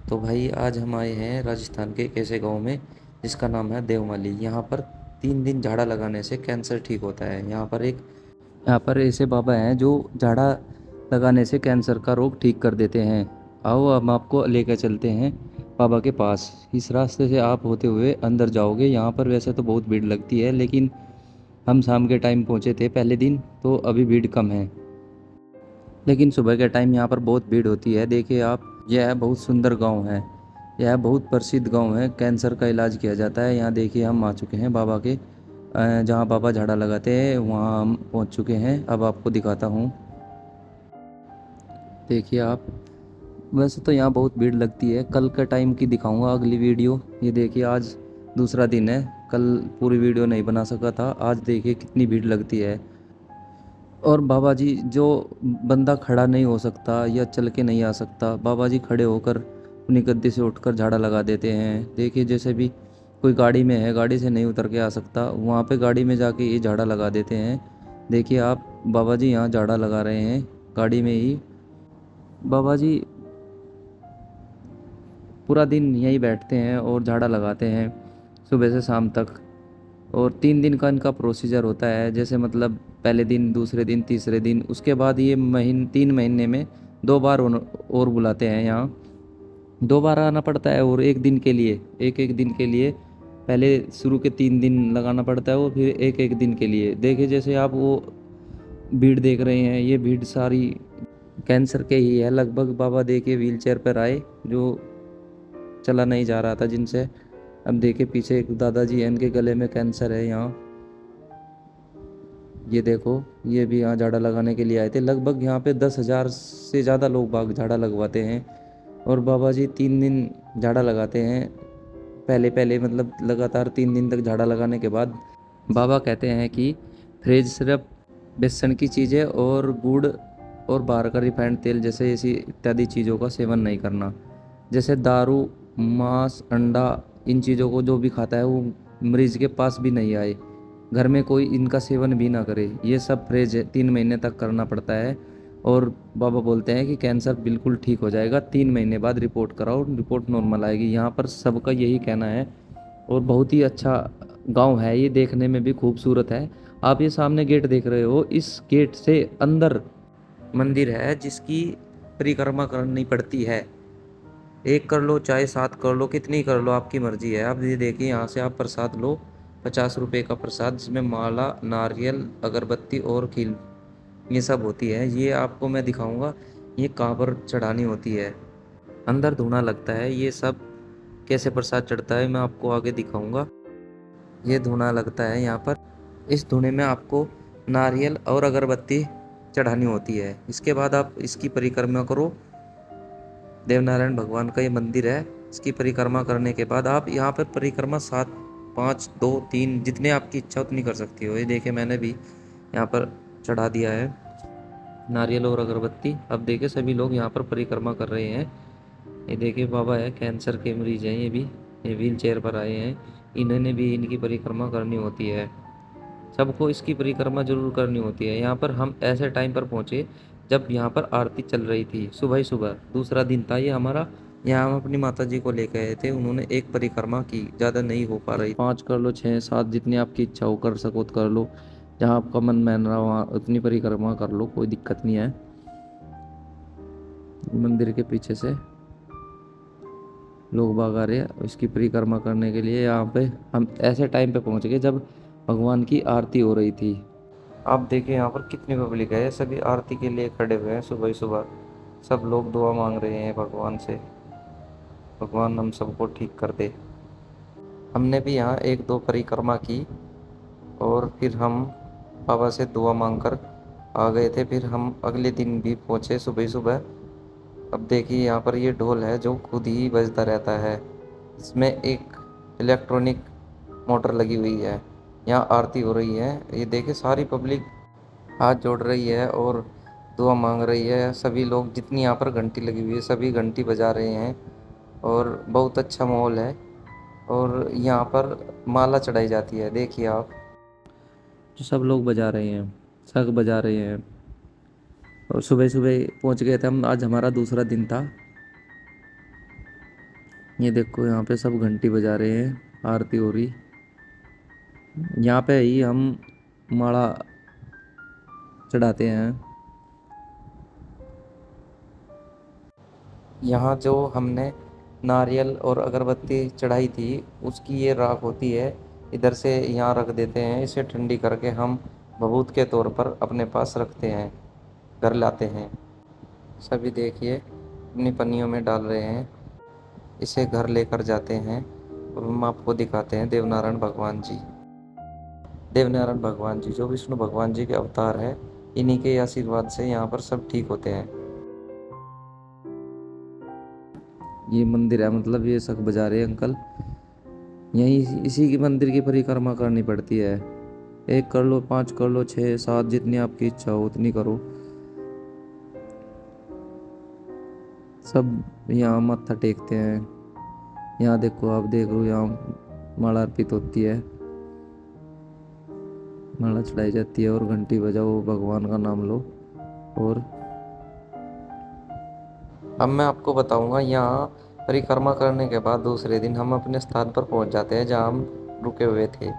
तो भाई आज हम आए हैं राजस्थान के एक ऐसे गांव में जिसका नाम है देवमाली। यहाँ पर 3 दिन झाड़ा लगाने से कैंसर ठीक होता है। यहाँ पर ऐसे बाबा हैं जो झाड़ा लगाने से कैंसर का रोग ठीक कर देते हैं। आओ हम आपको लेकर चलते हैं बाबा के पास। इस रास्ते से आप होते हुए अंदर जाओगे। यहाँ पर वैसे तो बहुत भीड़ लगती है, लेकिन हम शाम के टाइम पहुँचे थे पहले दिन, तो अभी भीड़ कम है। लेकिन सुबह के टाइम यहाँ पर बहुत भीड़ होती है। देखिए आप, यह बहुत सुंदर गांव है। यह बहुत प्रसिद्ध गांव है, कैंसर का इलाज किया जाता है यहाँ। देखिए हम आ चुके हैं बाबा के जहाँ बाबा झाड़ा लगाते हैं, वहाँ हम पहुँच चुके हैं। अब आपको दिखाता हूँ। देखिए आप, वैसे तो यहाँ बहुत भीड़ लगती है। कल का टाइम की दिखाऊंगा अगली वीडियो। ये देखिए आज दूसरा दिन है, कल पूरी वीडियो नहीं बना सका था। आज देखिए कितनी भीड़ लगती है। और बाबा जी, जो बंदा खड़ा नहीं हो सकता या चल के नहीं आ सकता, बाबा जी खड़े होकर अपनी गद्दी से उठकर झाड़ा लगा देते हैं। देखिए जैसे भी कोई गाड़ी में है, गाड़ी से नहीं उतर के आ सकता, वहाँ पे गाड़ी में जाके ये झाड़ा लगा देते हैं। देखिए आप, बाबा जी यहाँ झाड़ा लगा रहे हैं गाड़ी में ही। बाबा जी पूरा दिन यहीं बैठते हैं और झाड़ा लगाते हैं सुबह से शाम तक। और 3 दिन का इनका प्रोसीजर होता है। जैसे मतलब पहले दिन, दूसरे दिन, तीसरे दिन, उसके बाद ये 3 महीने में 2 बार और बुलाते हैं यहाँ। 2 बार आना पड़ता है, और एक दिन के लिए, एक एक दिन के लिए। पहले शुरू के 3 दिन लगाना पड़ता है, वो फिर एक एक दिन के लिए। देखिए जैसे आप वो भीड़ देख रहे हैं, ये भीड़ सारी कैंसर के ही है लगभग। बाबा देखिए व्हील चेयर पर आए, जो चला नहीं जा रहा था जिनसे। अब देखिए पीछे एक दादाजी हैं, इनके गले में कैंसर है यहाँ। ये देखो, ये भी यहाँ झाड़ा लगाने के लिए आए थे। लगभग यहाँ पे 10,000 से ज़्यादा लोग बाग झाड़ा लगवाते हैं। और बाबा जी 3 दिन झाड़ा लगाते हैं। पहले पहले मतलब लगातार 3 दिन तक झाड़ा लगाने के बाद बाबा कहते हैं कि फ्रेज सिर्फ बेसन की चीज़ें और गुड़ और बाहर का रिफाइंड तेल जैसे ऐसी इत्यादि चीज़ों का सेवन नहीं करना। जैसे दारू, मांस, अंडा, इन चीज़ों को जो भी खाता है वो मरीज के पास भी नहीं आए। घर में कोई इनका सेवन भी ना करे। ये सब फ्रेज 3 महीने तक करना पड़ता है। और बाबा बोलते हैं कि कैंसर बिल्कुल ठीक हो जाएगा। 3 महीने बाद रिपोर्ट कराओ, रिपोर्ट नॉर्मल आएगी। यहाँ पर सबका यही कहना है। और बहुत ही अच्छा गांव है ये, देखने में भी खूबसूरत है। आप ये सामने गेट देख रहे हो, इस गेट से अंदर मंदिर है जिसकी परिक्रमा करनी पड़ती है। एक कर लो चाहे 7 कर लो, कितनी कर लो, आपकी मर्जी है। आप ये देखिए, यहाँ से आप प्रसाद लो, 50 रुपये का प्रसाद, जिसमें माला, नारियल, अगरबत्ती और खील ये सब होती है। ये आपको मैं दिखाऊंगा ये कहाँ पर चढ़ानी होती है। अंदर धूना लगता है। ये सब कैसे प्रसाद चढ़ता है मैं आपको आगे दिखाऊंगा। ये धूना लगता है यहाँ पर। इस धूने में आपको नारियल और अगरबत्ती चढ़ानी होती है। इसके बाद आप इसकी परिक्रमा करो। देवनारायण भगवान का ये मंदिर है। इसकी परिक्रमा करने के बाद आप यहाँ पर परिक्रमा 7, 5, 2, 3 जितने आपकी इच्छा उतनी कर सकती हो। ये देखिए मैंने भी यहाँ पर चढ़ा दिया है नारियल और अगरबत्ती। अब देखिए सभी लोग यहाँ पर परिक्रमा कर रहे हैं। ये देखिए बाबा है, कैंसर के मरीज हैं ये भी। ये व्हील चेयर पर आए हैं, इन्होंने भी इनकी परिक्रमा करनी होती है। सबको इसकी परिक्रमा जरूर करनी होती है। यहाँ पर हम ऐसे टाइम पर पहुँचे जब यहाँ पर आरती चल रही थी, सुबह ही सुबह। दूसरा दिन था ये हमारा। यहाँ हम अपनी माता जी को लेकर आए थे। उन्होंने एक परिक्रमा की, ज़्यादा नहीं हो पा रही। 5 कर लो, 6, 7, जितनी आपकी इच्छा हो कर सको तो कर लो। जहाँ आपका मन मान रहा वहाँ उतनी परिक्रमा कर लो, कोई दिक्कत नहीं है। मंदिर के पीछे से लोग बाग आ रहे हैं इसकी परिक्रमा करने के लिए। यहाँ पे हम ऐसे टाइम पे पहुँच गए जब भगवान की आरती हो रही थी। आप देखिए यहाँ पर कितनी पब्लिक है। सभी आरती के लिए खड़े हुए हैं सुबह ही सुबह। सब लोग दुआ मांग रहे हैं भगवान से, भगवान हम सबको ठीक कर दे। हमने भी यहाँ 1-2 परिक्रमा की और फिर हम बाबा से दुआ मांगकर आ गए थे। फिर हम अगले दिन भी पहुँचे सुबह ही सुबह। अब देखिए यहाँ पर ये ढोल है जो खुद ही बजता रहता है। इसमें एक इलेक्ट्रॉनिक मोटर लगी हुई है। यहाँ आरती हो रही है। ये देखिए सारी पब्लिक हाथ जोड़ रही है और दुआ मांग रही है। सभी लोग, जितनी यहाँ पर घंटी लगी हुई है, सभी घंटी बजा रहे हैं। और बहुत अच्छा माहौल है। और यहाँ पर माला चढ़ाई जाती है, देखिए आप, जो सब लोग बजा रहे हैं, सब बजा रहे हैं। और सुबह सुबह पहुँच गए थे हम। आज हमारा दूसरा दिन था। ये देखो यहाँ पे सब घंटी बजा रहे हैं, आरती हो रही। यहाँ पे ही हम माला चढ़ाते हैं। यहाँ जो हमने नारियल और अगरबत्ती चढ़ाई थी उसकी ये राख होती है, इधर से यहाँ रख देते हैं। इसे ठंडी करके हम भभूत के तौर पर अपने पास रखते हैं, घर लाते हैं। सभी देखिए अपनी पन्नियों में डाल रहे हैं, इसे घर लेकर जाते हैं और हम आपको दिखाते हैं देवनारायण भगवान जी। देवनारायण भगवान जी जो विष्णु भगवान जी के अवतार है, इन्हीं के आशीर्वाद से यहाँ पर सब ठीक होते हैं। ये मंदिर है, मतलब ये शंख बजा रहे हैं अंकल। यहीं इसी की मंदिर की परिक्रमा करनी पड़ती है। 1 कर लो, 5 कर लो, 6, 7, जितनी आपकी इच्छा हो उतनी करो। सब यहाँ माथा टेकते हैं। यहाँ देखो, आप देख लो, यहाँ माला अर्पित होती है, माला चढ़ाई जाती है और घंटी बजाओ, भगवान का नाम लो। और अब मैं आपको बताऊंगा, यहाँ परिक्रमा करने के बाद दूसरे दिन हम अपने स्थान पर पहुंच जाते हैं जहाँ हम रुके हुए थे।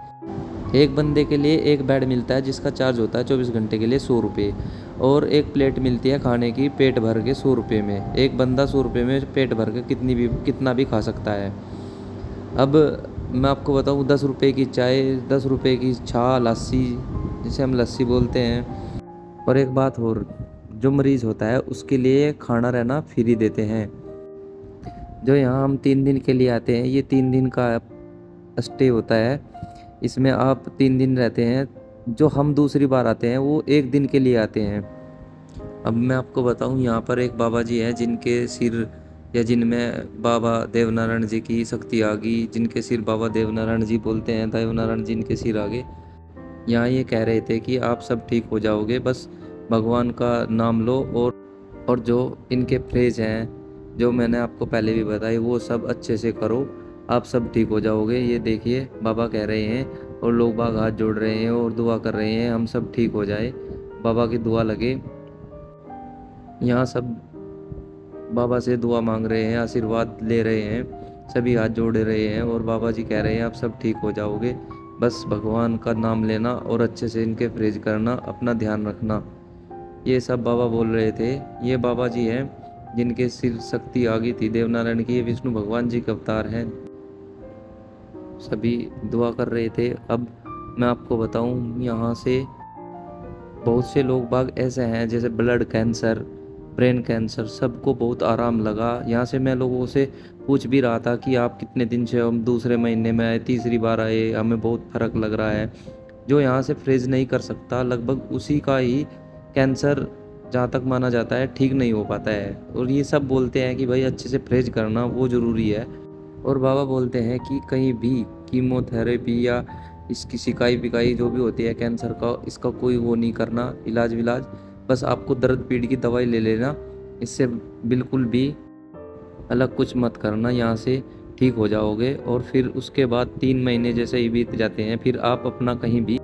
एक बंदे के लिए एक बेड मिलता है जिसका चार्ज होता है 24 घंटे के लिए 100 रुपये, और एक प्लेट मिलती है खाने की पेट भर के 100 रुपये में। एक बंदा 100 रुपये में पेट भर के कितना भी खा सकता है। अब मैं आपको बताऊँ, 10 रुपये की चाय, 10 रुपये की छा, लस्सी, जिसे हम लस्सी बोलते हैं। और एक बात और, जो मरीज़ होता है उसके लिए खाना रहना फ्री देते हैं। जो यहाँ हम 3 दिन के लिए आते हैं, ये 3 दिन का स्टे होता है, इसमें आप 3 दिन रहते हैं। जो हम दूसरी बार आते हैं वो 1 दिन के लिए आते हैं। अब मैं आपको बताऊं, यहाँ पर एक बाबा जी हैं जिनके सिर या जिनमें बाबा देवनारायण जी की शक्ति आ गई, जिनके सिर बाबा देवनारायण जी बोलते हैं, देवनारायण जी इनके सिर आगे। यहाँ ये कह रहे थे कि आप सब ठीक हो जाओगे, बस भगवान का नाम लो। और जो इनके फ्रेज हैं जो मैंने आपको पहले भी बताई, वो सब अच्छे से करो, आप सब ठीक हो जाओगे। ये देखिए बाबा कह रहे हैं और लोग बाग हाथ जोड़ रहे हैं और दुआ कर रहे हैं हम सब ठीक हो जाए, बाबा की दुआ लगे। यहाँ सब बाबा से दुआ मांग रहे हैं, आशीर्वाद ले रहे हैं, सभी हाथ जोड़ रहे हैं और बाबा जी कह रहे हैं आप सब ठीक हो जाओगे, बस भगवान का नाम लेना और अच्छे से इनके फ्रेज करना, अपना ध्यान रखना। ये सब बाबा बोल रहे थे। ये बाबा जी हैं जिनके सिर शक्ति आ गई थी देवनारायण की, ये विष्णु भगवान जी के अवतार हैं। सभी दुआ कर रहे थे। अब मैं आपको बताऊं, यहाँ से बहुत से लोग बाग ऐसे हैं जैसे ब्लड कैंसर, ब्रेन कैंसर, सबको बहुत आराम लगा। यहाँ से मैं लोगों से पूछ भी रहा था कि आप कितने दिन से, हम दूसरे महीने में आए, तीसरी बार आए, हमें बहुत फर्क लग रहा है। जो यहाँ से फ्रेज नहीं कर सकता, लगभग उसी का ही कैंसर जहाँ तक माना जाता है ठीक नहीं हो पाता है। और ये सब बोलते हैं कि भाई अच्छे से फ्रेज करना वो ज़रूरी है। और बाबा बोलते हैं कि कहीं भी कीमोथेरेपी या इसकी सिकाई बिकाई जो भी होती है कैंसर का, इसका कोई वो नहीं करना, इलाज विलाज, बस आपको दर्द पीड़ की दवाई ले लेना, इससे बिल्कुल भी अलग कुछ मत करना, यहाँ से ठीक हो जाओगे। और फिर उसके बाद 3 महीने जैसे ही बीत जाते हैं, फिर आप अपना कहीं भी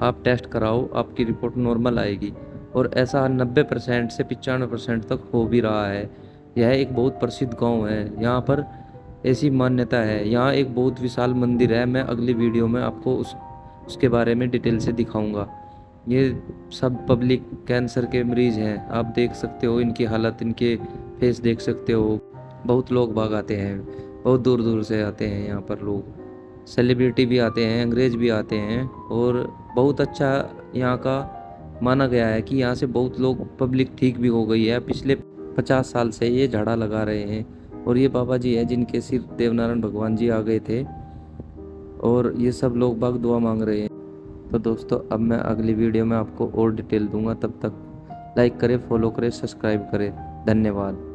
आप टेस्ट कराओ, आपकी रिपोर्ट नॉर्मल आएगी। और ऐसा 90% से 95% तक हो भी रहा है। यह एक बहुत प्रसिद्ध गांव है, यहाँ पर ऐसी मान्यता है। यहाँ एक बहुत विशाल मंदिर है, मैं अगली वीडियो में आपको उसके बारे में डिटेल से दिखाऊंगा। ये सब पब्लिक कैंसर के मरीज़ हैं, आप देख सकते हो इनकी हालत, इनके फेस देख सकते हो। बहुत लोग भाग आते हैं, बहुत दूर दूर से आते हैं यहाँ पर लोग, सेलिब्रिटी भी आते हैं, अंग्रेज भी आते हैं। और बहुत अच्छा यहाँ का माना गया है कि यहाँ से बहुत लोग, पब्लिक ठीक भी हो गई है। पिछले 50 साल से ये झाड़ा लगा रहे हैं। और ये बाबा जी हैं जिनके सिर देवनारायण भगवान जी आ गए थे, और ये सब लोग बाग दुआ मांग रहे हैं। तो दोस्तों, अब मैं अगली वीडियो में आपको और डिटेल दूंगा। तब तक लाइक करें, फॉलो करें, सब्सक्राइब करें। धन्यवाद।